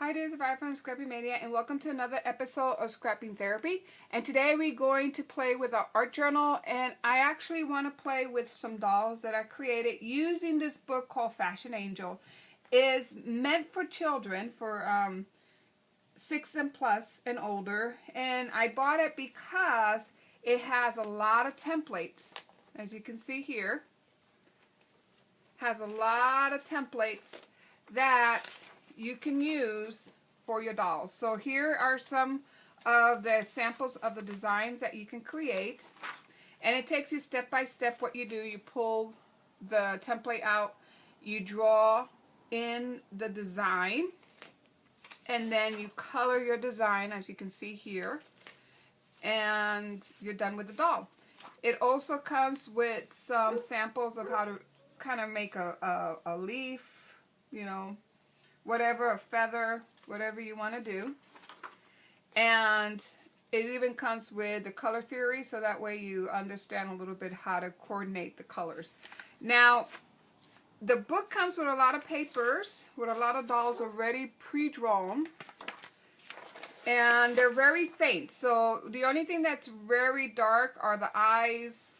Hi, this is Vi from Scrappy Mania, and welcome to another episode of Scrapping Therapy. And today we're going to play with our art journal, and I actually want to play with some dolls that I created using this book called Fashion Angel. It is meant for children, for 6 and plus and older, and I bought it because it has a lot of templates. As you can see here, has a lot of templates that you can use for your dolls. So here are some of the samples of the designs that you can create, and it takes you step by step. What you do, you pull the template out, you draw in the design, and then you color your design, as you can see here, and you're done with the doll. It also comes with some samples of how to kind of make a leaf, you know, whatever, a feather, whatever you want to do. And it even comes with the color theory, so that way you understand a little bit how to coordinate the colors. Now, the book comes with a lot of papers, with a lot of dolls already pre-drawn, and they're very faint. So the only thing that's very dark are the eyes,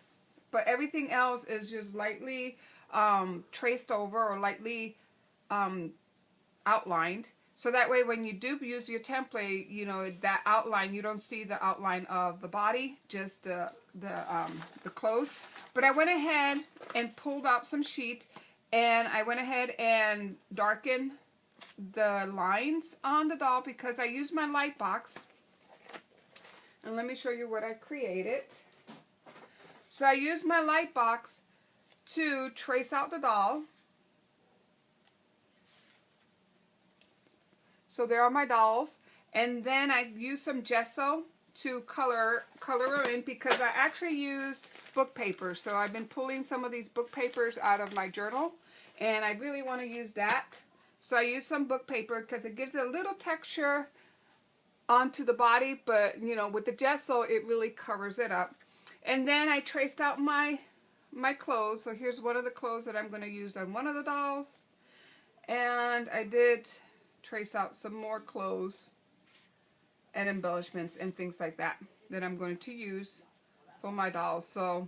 but everything else is just lightly traced over or lightly outlined, so that way when you do use your template, you know, that outline, you don't see the outline of the body, just the clothes. But I went ahead and pulled out some sheets, and I went ahead and darkened the lines on the doll because I used my light box. And let me show you what I created. So I used my light box to trace out the doll. So there are my dolls, and then I used some gesso to color them in because I actually used book paper. So I've been pulling some of these book papers out of my journal, and I really want to use that. So I used some book paper because it gives a little texture onto the body, but you know, with the gesso it really covers it up. And then I traced out my clothes. So here's one of the clothes that I'm going to use on one of the dolls, and I did trace out some more clothes and embellishments and things like that that I'm going to use for my dolls. So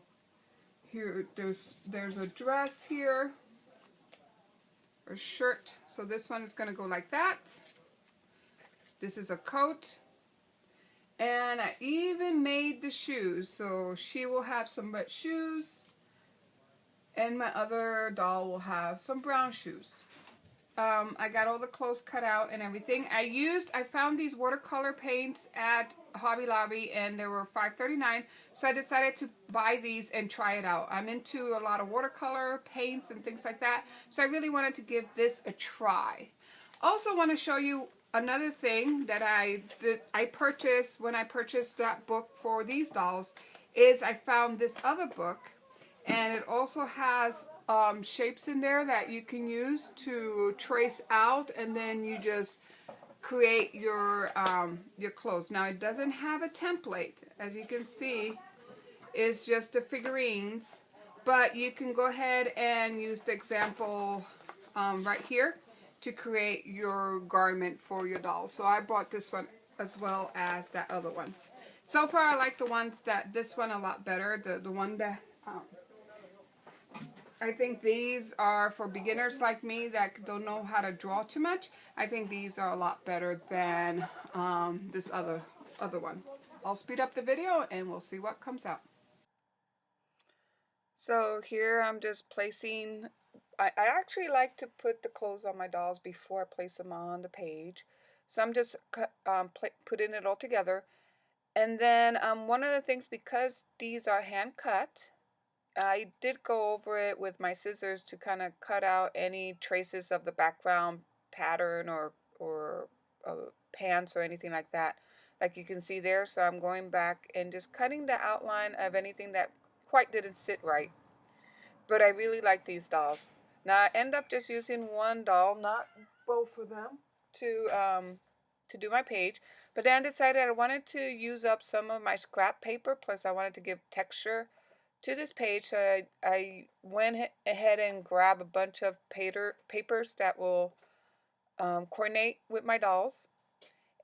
here there's a dress here, a shirt. So this one is going to go like that. This is a coat, and I even made the shoes. So she will have some red shoes, and my other doll will have some brown shoes. I got all the clothes cut out and everything. I found these watercolor paints at Hobby Lobby, and they were $5.39. So I decided to buy these and try it out. I'm into a lot of watercolor paints and things like that, so I really wanted to give this a try. Also want to show you another thing that I purchased when I purchased that book for these dolls. Is I found this other book, and it also has shapes in there that you can use to trace out, and then you just create your clothes. Now it doesn't have a template, as you can see. It's just the figurines, but you can go ahead and use the example right here to create your garment for your doll. So I bought this one as well as that other one. So far I like this one a lot better. The one that I think these are for beginners like me that don't know how to draw too much. I think these are a lot better than this other other one. I'll speed up the video and we'll see what comes out. So here I'm just placing, I actually like to put the clothes on my dolls before I place them on the page. So I'm just putting it all together. And then one of the things, because these are hand cut, I did go over it with my scissors to kind of cut out any traces of the background pattern or pants or anything like that, like you can see there. So I'm going back and just cutting the outline of anything that quite didn't sit right. But I really like these dolls. Now I end up just using one doll, not both of them, to do my page. But then I decided I wanted to use up some of my scrap paper, plus I wanted to give texture to this page. So I went ahead and grabbed a bunch of papers that will coordinate with my dolls.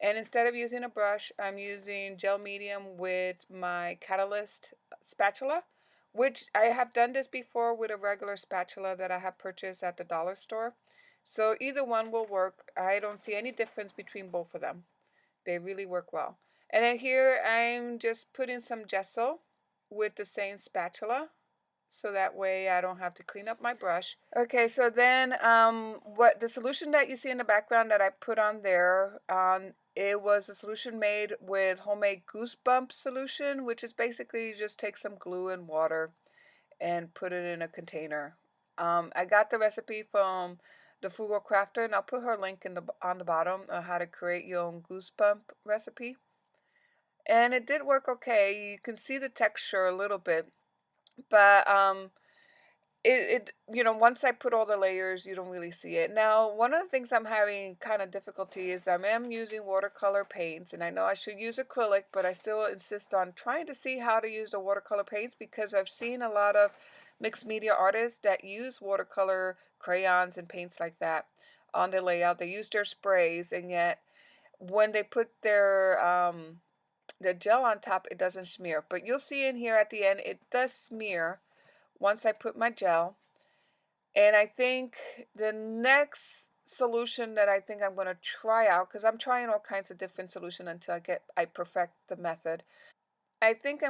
And instead of using a brush, I'm using gel medium with my Catalyst spatula, which I have done this before with a regular spatula that I have purchased at the dollar store. So either one will work. I don't see any difference between both of them. They really work well. And then here I'm just putting some gesso with the same spatula, so that way I don't have to clean up my brush. Okay, so then what the solution that you see in the background that I put on there, it was a solution made with homemade goosebump solution, which is basically you just take some glue and water and put it in a container. I got the recipe from the Frugal Crafter, and I'll put her link on the bottom on how to create your own goosebump recipe. And it did work okay. You can see the texture a little bit, but once I put all the layers, you don't really see it. Now, one of the things I'm having kind of difficulty is I am using watercolor paints, and I know I should use acrylic, but I still insist on trying to see how to use the watercolor paints, because I've seen a lot of mixed media artists that use watercolor crayons and paints like that on their layout. They use their sprays, and yet when they put the gel on top, it doesn't smear. But you'll see in here at the end, it does smear once I put my gel. And I think the next solution that I think I'm going to try out, because I'm trying all kinds of different solutions until I perfect the method. I think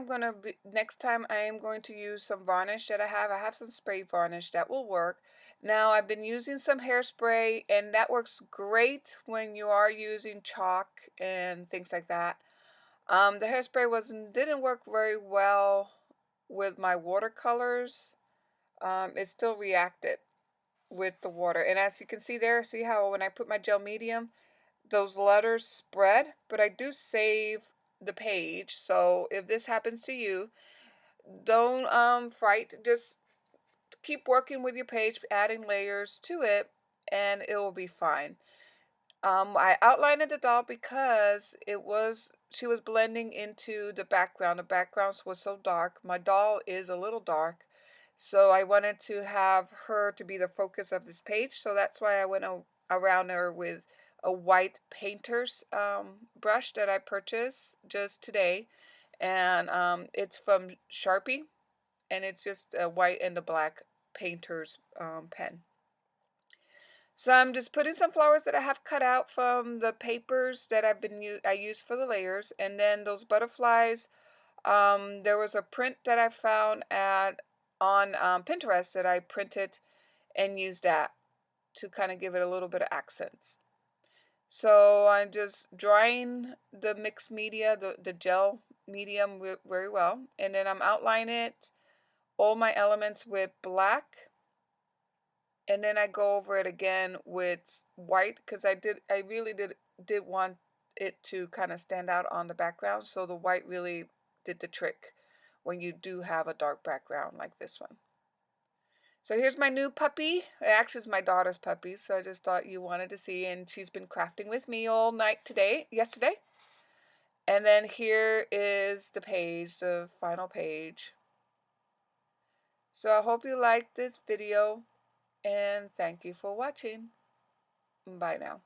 next time I am going to use some varnish that I have. I have some spray varnish that will work. Now I've been using some hairspray, and that works great when you are using chalk and things like that. The hairspray didn't work very well with my watercolors. It still reacted with the water. And as you can see there, see how when I put my gel medium, those letters spread, but I do save the page. So if this happens to you, don't fright. Just keep working with your page, adding layers to it, and it will be fine. I outlined the doll because she was blending into the background. The background was so dark. My doll is a little dark, so I wanted to have her to be the focus of this page. So that's why I went around her with a white painter's brush that I purchased just today, and it's from Sharpie, and it's just a white and a black painter's pen. So I'm just putting some flowers that I have cut out from the papers that I used for the layers, and then those butterflies. There was a print that I found on Pinterest that I printed and used that to kind of give it a little bit of accents. So I'm just drying the mixed media, the gel medium very well, and then I'm outlining all my elements with black. And then I go over it again with white, because I really did want it to kind of stand out on the background. So the white really did the trick when you do have a dark background like this one. So here's my new puppy. It actually is my daughter's puppy, so I just thought you wanted to see. And she's been crafting with me all night yesterday. And then here is the page, the final page. So I hope you liked this video, and thank you for watching. Bye now.